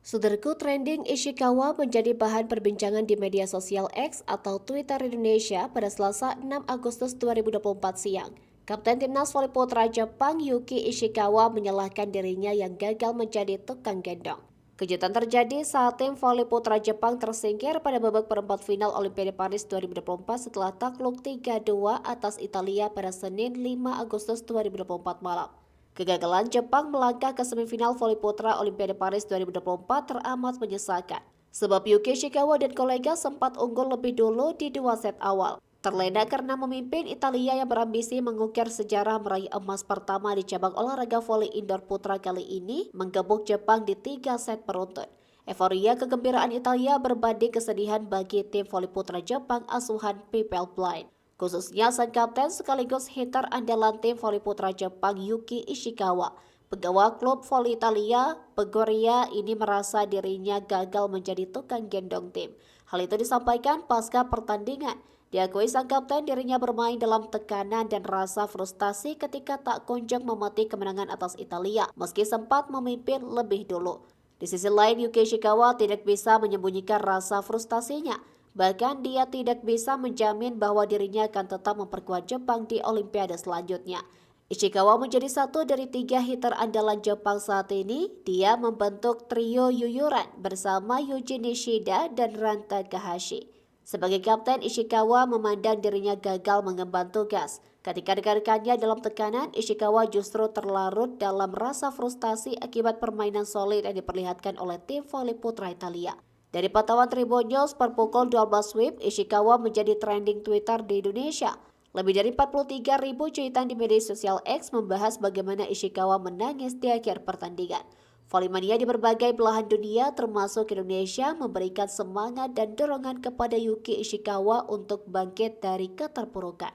Saudaraku, trending Ishikawa menjadi bahan perbincangan di media sosial X atau Twitter Indonesia pada Selasa 6 Agustus 2024 siang. Kapten Timnas Voli Putra Jepang Yuki Ishikawa menyalahkan dirinya yang gagal menjadi tukang gendong. Kejutan terjadi saat tim voli putra Jepang tersingkir pada babak perempat final Olimpiade Paris 2024 setelah takluk 3-2 atas Italia pada Senin 5 Agustus 2024 malam. Kegagalan Jepang melangkah ke semifinal voli putra Olimpiade Paris 2024 teramat menyesalkan. Sebab Yuki Ishikawa dan kolega sempat unggul lebih dulu di 2 set awal. Terlena karena memimpin Italia yang berambisi mengukir sejarah meraih emas pertama di cabang olahraga voli indoor putra kali ini menggebuk Jepang di 3 set beruntun. Euforia kegembiraan Italia berbanding kesedihan bagi tim voli putra Jepang asuhan People Blind. Khususnya sang kapten sekaligus hitter andalan tim voli putra Jepang Yuki Ishikawa. Pegawai klub voli Italia, Pegoria ini merasa dirinya gagal menjadi tukang gendong tim. Hal itu disampaikan pasca pertandingan. Diakui sang kapten dirinya bermain dalam tekanan dan rasa frustasi ketika tak kunjung memetik kemenangan atas Italia meski sempat memimpin lebih dulu. Di sisi lain, Yuki Ishikawa tidak bisa menyembunyikan rasa frustasinya. Bahkan dia tidak bisa menjamin bahwa dirinya akan tetap memperkuat Jepang di Olimpiade selanjutnya. Ishikawa menjadi satu dari 3 hitter andalan Jepang saat ini. Dia membentuk trio Yuyuran bersama Yuji Nishida dan Ran Takahashi. Sebagai kapten, Ishikawa memandang dirinya gagal mengemban tugas. Ketika rekan-rekannya dalam tekanan, Ishikawa justru terlarut dalam rasa frustasi akibat permainan solid yang diperlihatkan oleh tim voli putra Italia. Dari pantauan Tribun News per pukul 12 WIB, Ishikawa menjadi trending Twitter di Indonesia. Lebih dari 43.000 cuitan di media sosial X membahas bagaimana Ishikawa menangis di akhir pertandingan. Volley-mania di berbagai belahan dunia termasuk Indonesia memberikan semangat dan dorongan kepada Yuki Ishikawa untuk bangkit dari keterpurukan.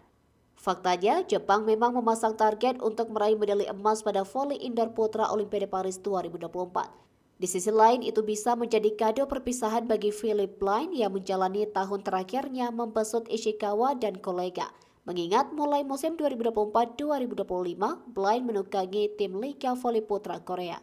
Faktanya, Jepang memang memasang target untuk meraih medali emas pada voli indoor putra Olimpiade Paris 2024. Di sisi lain, itu bisa menjadi kado perpisahan bagi Philip Blind yang menjalani tahun terakhirnya membesut Ishikawa dan kolega. Mengingat mulai musim 2024-2025, Blind menukangi tim Liga Voli Putra Korea.